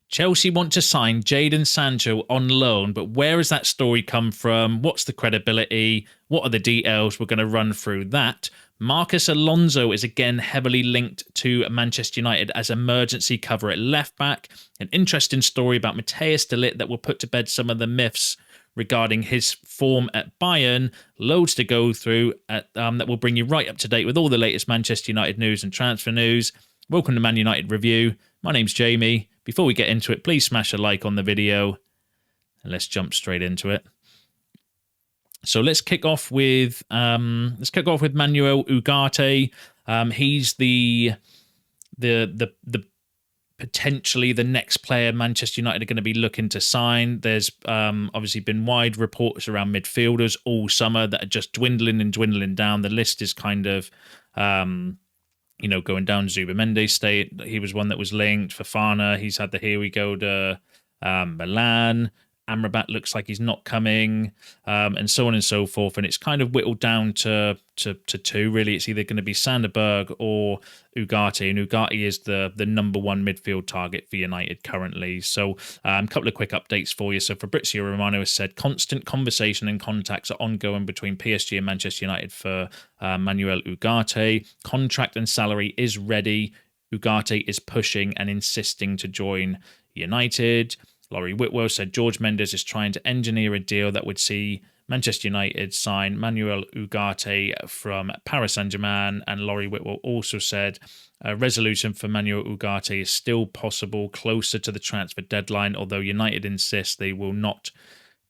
Chelsea want to sign Jadon Sancho on loan, but where has that story come from? What's the credibility? What are the details? We're going to run through that. Marcus Alonso is again heavily linked to Manchester United as emergency cover at left back. An interesting story about Matthias de Ligt that will put to bed some of the myths regarding his form at Bayern. Loads to go through that will bring you right up to date with all the latest Manchester United news and transfer news. Welcome to Man United Review. My name's Jamie. Before we get into it, please smash a like on the video and let's jump straight into it. So let's kick off with Manuel Ugarte. He's the potentially the next player Manchester United are going to be looking to sign. There's obviously been wide reports around midfielders all summer that are just dwindling and dwindling down. The list is kind of going down. Zubimendi state, he was one that was linked. Fofana, he's had the here we go to Milan. Amrabat looks like he's not coming, and so on and so forth. And it's kind of whittled down to two, really. It's either going to be Sander Berg or Ugarte, and Ugarte is the number one midfield target for United currently. So a couple of quick updates for you. So Fabrizio Romano has said constant conversation and contacts are ongoing between PSG and Manchester United for Manuel Ugarte. Contract and salary is ready. Ugarte is pushing and insisting to join United. Laurie Whitwell said George Mendes is trying to engineer a deal that would see Manchester United sign Manuel Ugarte from Paris Saint-Germain. And Laurie Whitwell also said a resolution for Manuel Ugarte is still possible closer to the transfer deadline, although United insists they will not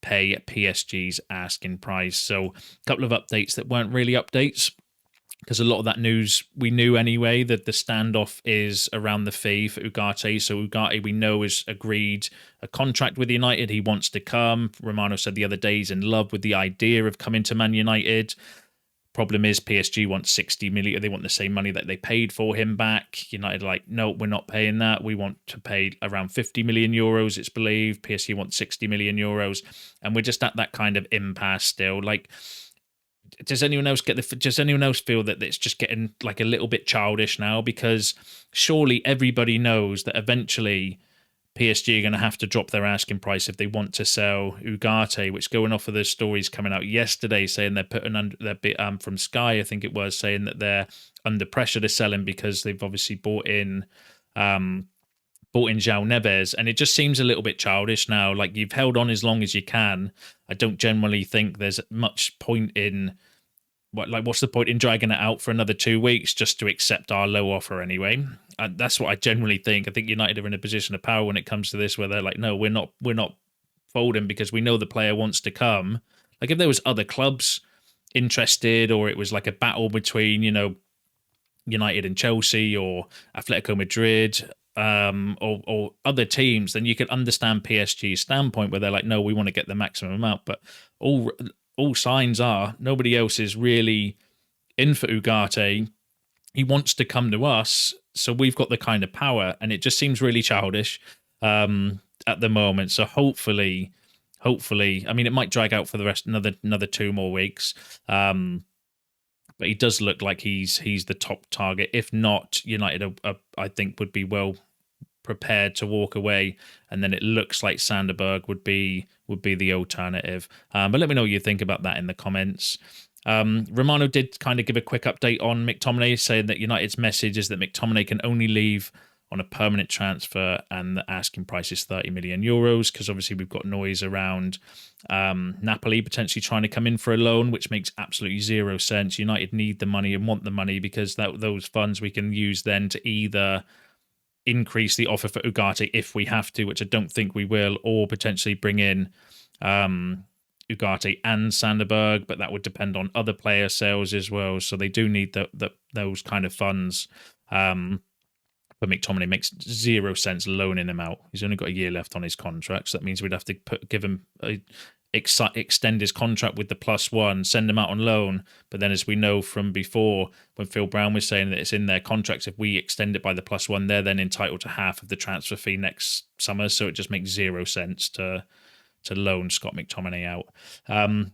pay PSG's asking price. So a couple of updates that weren't really updates, because a lot of that news we knew anyway, that the standoff is around the fee for Ugarte. So Ugarte, we know, has agreed a contract with United. He wants to come. Romano said the other day he's in love with the idea of coming to Man United. Problem is PSG wants 60 million. They want the same money that they paid for him back. United are like, no, we're not paying that. We want to pay around 50 million euros, it's believed. PSG wants 60 million euros. And we're just at that kind of impasse still. Like, does anyone else feel that it's just getting like a little bit childish now? Because surely everybody knows that eventually PSG are going to have to drop their asking price if they want to sell Ugarte, which, going off of the stories coming out yesterday saying they're putting under their bit from Sky, I think it was, saying that they're under pressure to sell him because they've obviously bought in João Neves, and it just seems a little bit childish now. Like, you've held on as long as you can. I don't generally think there's much point in what's the point in dragging it out for another 2 weeks just to accept our low offer anyway? That's what I generally think. I think United are in a position of power when it comes to this, where they're like, no, we're not folding because we know the player wants to come. Like, if there was other clubs interested, or it was like a battle between United and Chelsea or Atletico Madrid, or other teams, then you could understand PSG's standpoint, where they're like, no, we want to get the maximum amount. But all signs are nobody else is really in for Ugarte. He wants to come to us, so we've got the kind of power, and it just seems really childish at the moment. So hopefully, I mean, it might drag out for the rest another 2 more weeks. But he does look like he's the top target. If not, United, I think, would be well prepared to walk away, and then it looks like Sander Berg would be the alternative. But let me know what you think about that in the comments. Romano did kind of give a quick update on McTominay, saying that United's message is that McTominay can only leave on a permanent transfer, and the asking price is 30 million euros, because obviously we've got noise around Napoli potentially trying to come in for a loan, which makes absolutely zero sense. United need the money and want the money, because those funds we can use then to either increase the offer for Ugarte if we have to, which I don't think we will, or potentially bring in Ugarte and Sander Berg, but that would depend on other player sales as well. So they do need those kind of funds. But McTominay makes zero sense loaning him out. He's only got a year left on his contract, so that means we'd have to give him extend his contract with the +1, send him out on loan. But then, as we know from before, when Phil Brown was saying that it's in their contracts, if we extend it by the +1, they're then entitled to half of the transfer fee next summer. So it just makes zero sense to loan Scott McTominay out.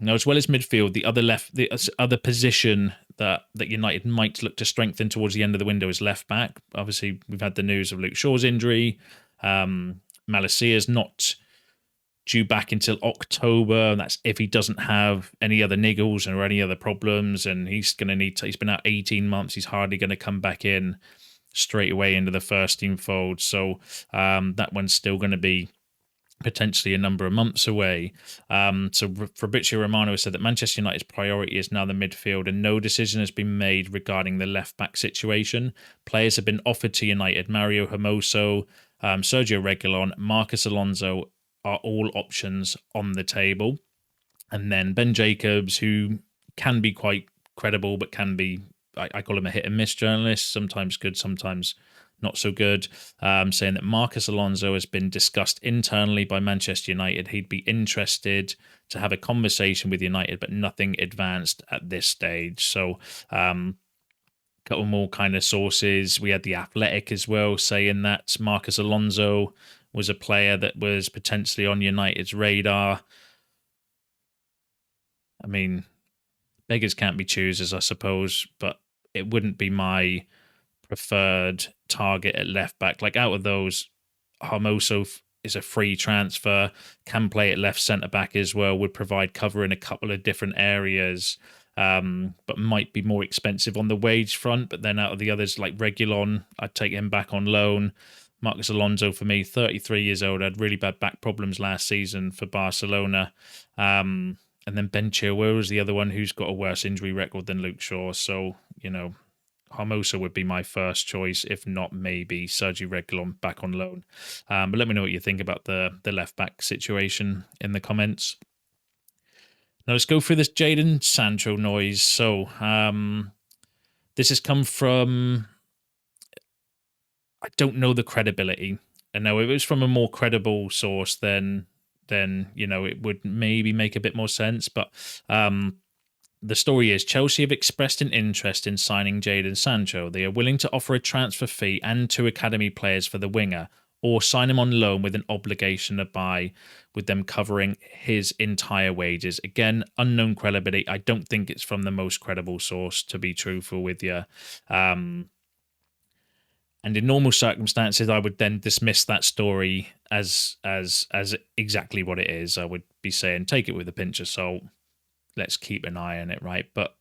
Now, as well as midfield, the other position that United might look to strengthen towards the end of the window is left back. Obviously, we've had the news of Luke Shaw's injury. Malasia's not due back until October, and that's if he doesn't have any other niggles or any other problems, and he's going to need to, he's been out 18 months, he's hardly going to come back in straight away into the first team fold. So that one's still going to be potentially a number of months away. So Fabrizio Romano has said that Manchester United's priority is now the midfield, and no decision has been made regarding the left-back situation. Players have been offered to United. Mario Hermoso, Sergio Reguilon, Marcus Alonso are all options on the table. And then Ben Jacobs, who can be quite credible, but can be, I call him a hit and miss journalist, sometimes good, sometimes not so good, saying that Marcus Alonso has been discussed internally by Manchester United. He'd be interested to have a conversation with United, but nothing advanced at this stage. So couple more kind of sources. We had The Athletic as well saying that Marcus Alonso was a player that was potentially on United's radar. I mean, beggars can't be choosers, I suppose, but it wouldn't be my preferred target at left back. Like, out of those, Hermoso is a free transfer, can play at left centre back as well, would provide cover in a couple of different areas, but might be more expensive on the wage front. But then out of the others, like Reguilon, I'd take him back on loan. Marcus Alonso, for me, 33 years old, had really bad back problems last season for Barcelona. And then Ben Chilwell is the other one who's got a worse injury record than Luke Shaw. So, you know, Hermoso would be my first choice, if not maybe Sergio Reguilon back on loan. But let me know what you think about the left back situation in the comments. Now let's go through this Jadon Sancho noise. So this has come from, I don't know the credibility. And now if it was from a more credible source, then you know, it would maybe make a bit more sense. But the story is Chelsea have expressed an interest in signing Jadon Sancho. They are willing to offer a transfer fee and 2 academy players for the winger, or sign him on loan with an obligation to buy, with them covering his entire wages. Again, unknown credibility. I don't think it's from the most credible source, to be truthful with you. And in normal circumstances, I would then dismiss that story as exactly what it is. I would be saying, take it with a pinch of salt. Let's keep an eye on it, right? But,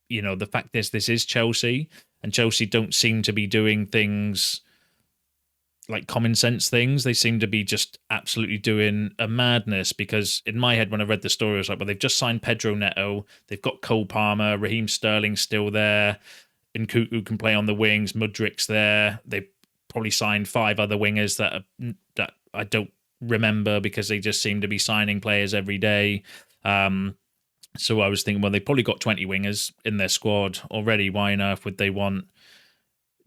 you know, the fact is, this is Chelsea, and Chelsea don't seem to be doing things like common sense things. They seem to be just absolutely doing a madness, because in my head, when I read the story, I was like, well, they've just signed Pedro Neto. They've got Cole Palmer, Raheem Sterling's still there, and Nkunku can play on the wings. Mudrik's there. They probably signed 5 other wingers that I don't remember, because they just seem to be signing players every day. So I was thinking, well, they probably got 20 wingers in their squad already. Why on earth would they want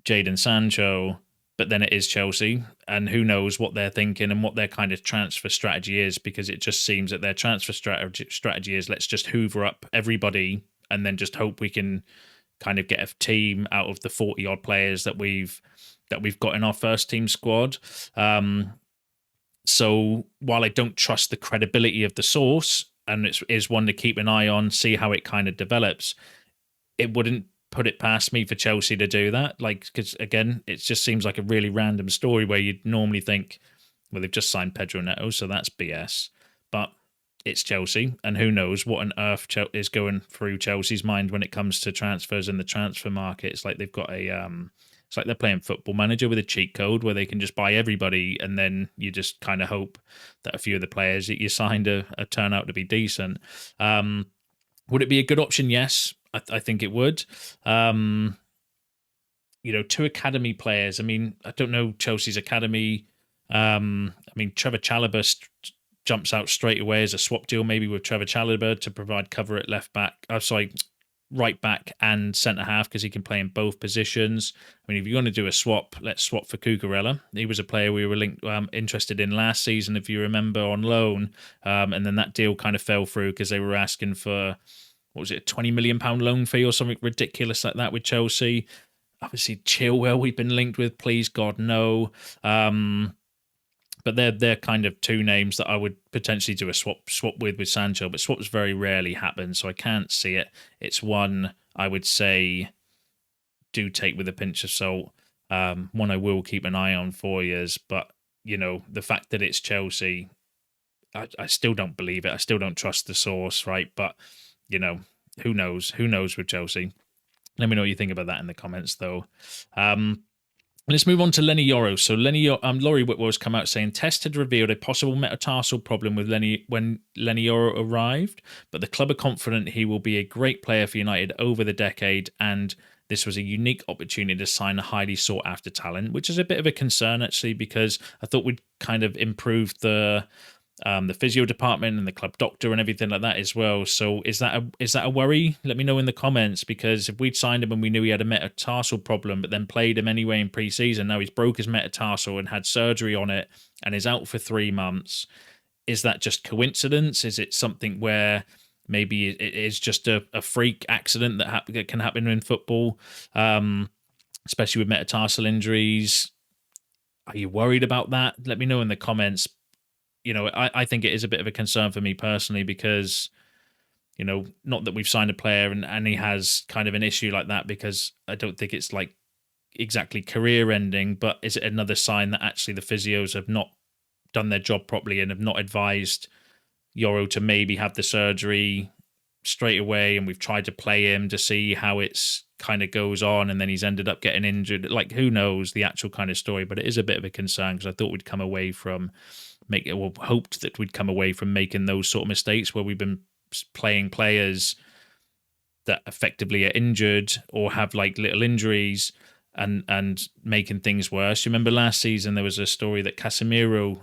Jadon Sancho? But then it is Chelsea, and who knows what they're thinking and what their kind of transfer strategy is, because it just seems that their transfer strategy is, let's just hoover up everybody and then just hope we can kind of get a team out of the 40 odd players that we've got in our first team squad. So while I don't trust the credibility of the source, and it is one to keep an eye on, see how it kind of develops, it wouldn't put it past me for Chelsea to do that. Like, because again, it just seems like a really random story where you'd normally think, well, they've just signed Pedro Neto, so that's BS. But it's Chelsea, and who knows what on earth is going through Chelsea's mind when it comes to transfers in the transfer market. It's like they've got it's like they're playing Football Manager with a cheat code where they can just buy everybody, and then you just kind of hope that a few of the players that you signed turn out to be decent. Would it be a good option? Yes, I think it would. You know, 2 academy players. I mean, I don't know Chelsea's academy. I mean, Trevor Chalobah jumps out straight away as a swap deal, maybe with Trevor Chalobah to provide cover at left back. Right back and centre half, because he can play in both positions. I mean, if you're going to do a swap, let's swap for Cucurella. He was a player we were interested in last season, if you remember, on loan. And then that deal kind of fell through because they were asking for, what was it, a £20 million loan fee or something ridiculous like that with Chelsea. Obviously, Chilwell we've been linked with, please God, no. But they're kind of 2 names that I would potentially do a swap with Sancho, but swaps very rarely happen, so I can't see it. It's one I would say do take with a pinch of salt. One I will keep an eye on for years, but the fact that it's Chelsea, I still don't believe it. I still don't trust the source, right? But, you know, who knows? Who knows with Chelsea? Let me know what you think about that in the comments, though. Let's move on to Lenny Yoro. So Laurie Whitwell's come out saying test had revealed a possible metatarsal problem with Lenny when Lenny Yoro arrived, but the club are confident he will be a great player for United over the decade, and this was a unique opportunity to sign a highly sought after talent, which is a bit of a concern actually, because I thought we'd kind of improved the physio department and the club doctor and everything like that as well. So is that a worry? Let me know in the comments, because if we'd signed him and we knew he had a metatarsal problem, but then played him anyway in pre-season, now he's broke his metatarsal and had surgery on it and is out for 3 months. Is that just coincidence? Is it something where maybe it is just a freak accident that can happen in football, especially with metatarsal injuries? Are you worried about that? Let me know in the comments. I think it is a bit of a concern for me personally, because, not that we've signed a player and he has kind of an issue like that, because I don't think it's like exactly career ending, but is it another sign that actually the physios have not done their job properly and have not advised Yoro to maybe have the surgery straight away, and we've tried to play him to see how it's kind of goes on, and then he's ended up getting injured? Like, who knows the actual kind of story, but it is a bit of a concern, because I thought we'd come away from hoped that we'd come away from making those sort of mistakes where we've been playing players that effectively are injured or have like little injuries and making things worse. You remember last season there was a story that Casemiro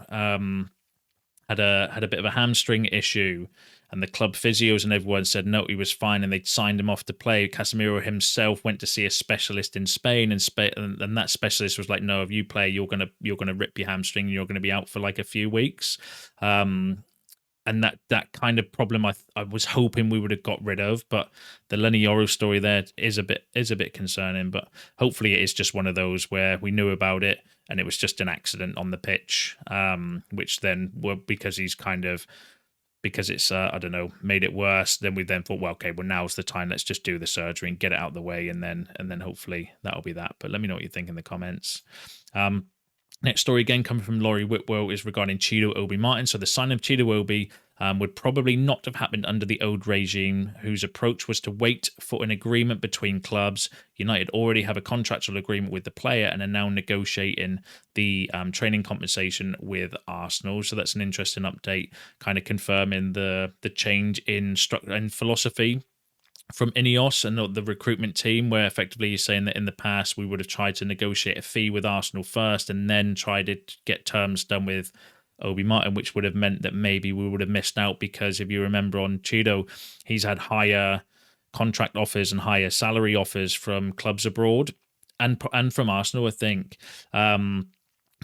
had a bit of a hamstring issue, and the club physios and everyone said no, he was fine, and they signed him off to play. Casemiro himself went to see a specialist in Spain, and that specialist was like, no, if you play, you're gonna rip your hamstring, and you're gonna be out for like a few weeks. And that kind of problem I was hoping we would have got rid of, but the Lenny Yoro story there is a bit concerning. But hopefully it is just one of those where we knew about it and it was just an accident on the pitch, which then because it's I don't know, made it worse. Then we then thought, well, okay, well now's the time. Let's just do the surgery and get it out of the way, and then hopefully that'll be that. But let me know what you think in the comments. Next story, again coming from Laurie Whitwell, is regarding Chido Obi Martin. So the signing of Chido Obi would probably not have happened under the old regime, whose approach was to wait for an agreement between clubs. United already have a contractual agreement with the player and are now negotiating the training compensation with Arsenal. So that's an interesting update, kind of confirming the change in structure and philosophy from Ineos and the recruitment team, where effectively you're saying that in the past we would have tried to negotiate a fee with Arsenal first and then tried to get terms done with Obi Martin, which would have meant that maybe we would have missed out, because if you remember on Chido, he's had higher contract offers and higher salary offers from clubs abroad and from Arsenal, I think.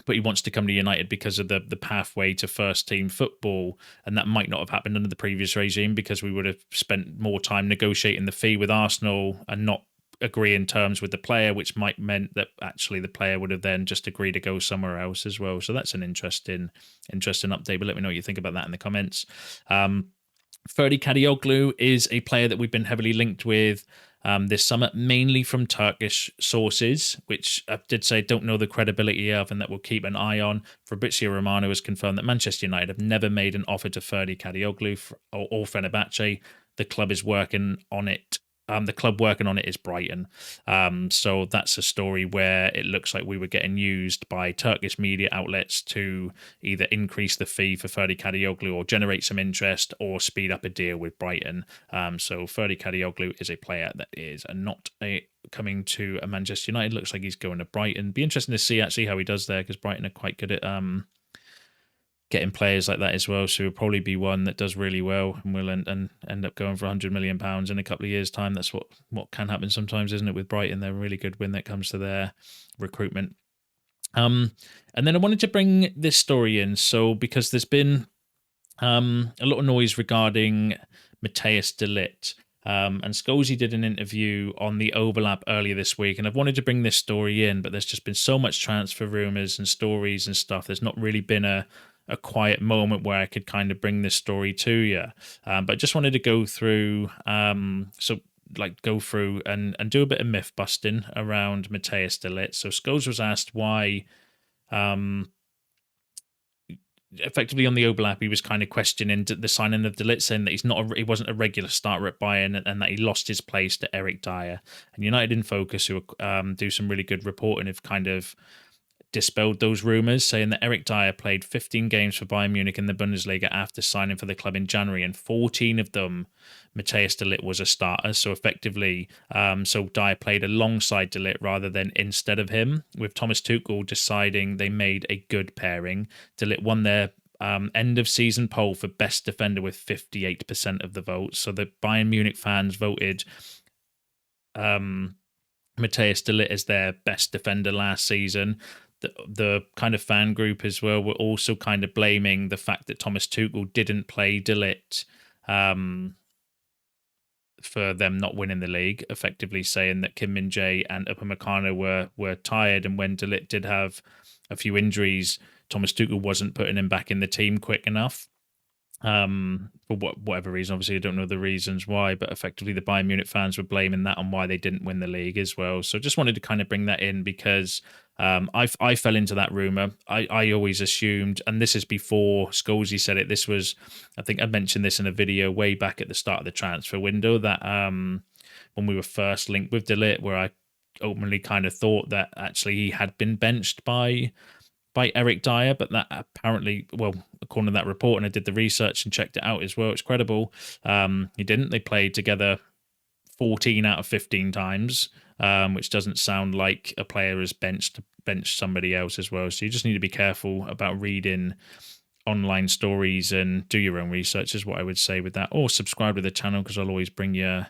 But he wants to come to United because of the pathway to first team football, and that might not have happened under the previous regime, because we would have spent more time negotiating the fee with Arsenal and not agreeing terms with the player, which might meant that actually the player would have then just agreed to go somewhere else as well. So that's an interesting update. But let me know what you think about that in the comments. Ferdi Kadioglu is a player that we've been heavily linked with this summer, mainly from Turkish sources, which I did say don't know the credibility of and that we'll keep an eye on. Fabrizio Romano has confirmed that Manchester United have never made an offer to Ferdi Kadioglu or Fenerbahce. The club is working on it. The club working on it is Brighton. So that's a story where it looks like we were getting used by Turkish media outlets to either increase the fee for Ferdi Kadioglu or generate some interest or speed up a deal with Brighton. So Ferdi Kadioglu is a player that is not coming to a Manchester United. Looks like he's going to Brighton. Be interesting to see actually how he does there, because Brighton are quite good at getting players like that as well. So he'll probably be one that does really well and will end up going for £100 million in a couple of years' time. That's what can happen sometimes, isn't it? With Brighton, they're really good when it comes to their recruitment. And then I wanted to bring this story in, so because there's been a lot of noise regarding Matthijs de Ligt. And Scozy did an interview on the Overlap earlier this week, and I've wanted to bring this story in, but there's just been so much transfer rumours and stories and stuff. There's not really been a quiet moment where I could kind of bring this story to you. But just wanted to go through, and do a bit of myth busting around Matthijs de Ligt. So Scholes was asked why effectively on the overlap, he was kind of questioning the signing of De Ligt, saying that he wasn't a regular starter at Bayern, and that he lost his place to Eric Dyer. And United in Focus, who do some really good reporting, have kind of dispelled those rumours, saying that Eric Dyer played 15 games for Bayern Munich in the Bundesliga after signing for the club in January, and 14 of them, Matthias de Ligt was a starter. So effectively, so Dyer played alongside de Ligt rather than instead of him, with Thomas Tuchel deciding they made a good pairing. De Ligt won their end of season poll for best defender with 58% of the votes. So the Bayern Munich fans voted Matthias de Ligt as their best defender last season. The kind of fan group as well were also kind of blaming the fact that Thomas Tuchel didn't play de Ligt for them not winning the league, effectively saying that Kim Min-jae and Upamecano were tired, and when de Ligt did have a few injuries, Thomas Tuchel wasn't putting him back in the team quick enough. For whatever reason, obviously I don't know the reasons why, but effectively the Bayern Munich fans were blaming that on why they didn't win the league as well. So just wanted to kind of bring that in because I fell into that rumor. I always assumed, and this is before Scholesy said it, this was, I think I mentioned this in a video way back at the start of the transfer window, that when we were first linked with de Ligt, where I openly kind of thought that actually he had been benched by Eric Dyer, but that apparently, well, according to that report, and I did the research and checked it out as well, it's credible. He didn't. They played together 14 out of 15 times, which doesn't sound like a player has benched somebody else as well. So you just need to be careful about reading online stories and do your own research is what I would say with that. Or subscribe to the channel because I'll always bring you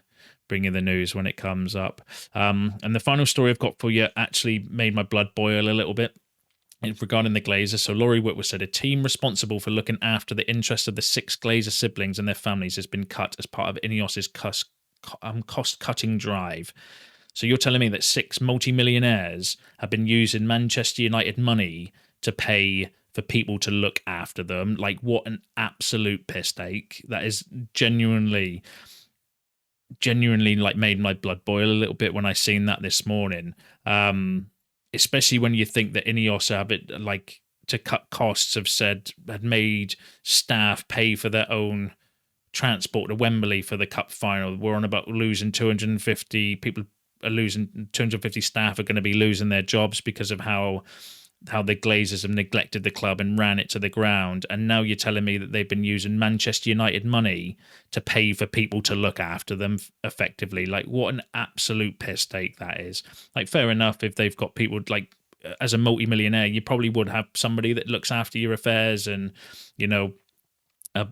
the news when it comes up. And the final story I've got for you actually made my blood boil a little bit. Regarding the Glazers, so Laurie Whitworth said a team responsible for looking after the interests of the 6 Glazer siblings and their families has been cut as part of Ineos's cost-cutting drive. So you're telling me that 6 multi-millionaires have been using Manchester United money to pay for people to look after them? Like, what an absolute piss take. That is genuinely like made my blood boil a little bit when I seen that this morning. Especially when you think that Ineos have it, like, to cut costs, had made staff pay for their own transport to Wembley for the cup final. We're on about losing 250 people, are losing 250 staff are going to be losing their jobs because of how the Glazers have neglected the club and ran it to the ground. And now you're telling me that they've been using Manchester United money to pay for people to look after them effectively. Like, what an absolute piss take that is. Like, fair enough, if they've got people, like, as a multi-millionaire, you probably would have somebody that looks after your affairs and, you know,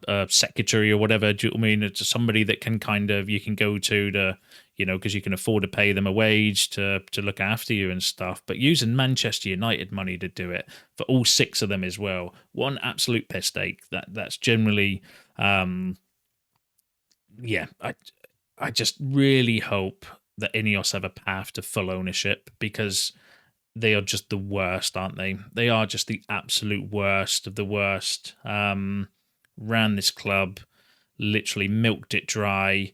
a secretary or whatever. Do you know what I mean? It's somebody that can kind of, you can go to, you know, because you can afford to pay them a wage to look after you and stuff. But using Manchester United money to do it for all 6 of them as well, one absolute piss take. That's generally, I just really hope that Ineos have a path to full ownership, because they are just the worst, aren't they? They are just the absolute worst of the worst. Ran this club, literally milked it dry.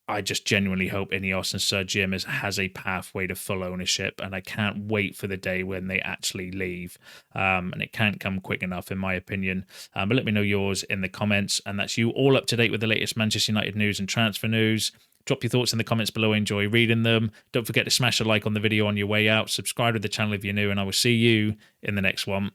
I just genuinely hope Ineos and Sir Jim has a pathway to full ownership, and I can't wait for the day when they actually leave. And it can't come quick enough, in my opinion. But let me know yours in the comments, and that's you all up to date with the latest Manchester United news and transfer news. Drop your thoughts in the comments below. I enjoy reading them. Don't forget to smash a like on the video on your way out. Subscribe to the channel if you're new, and I will see you in the next one.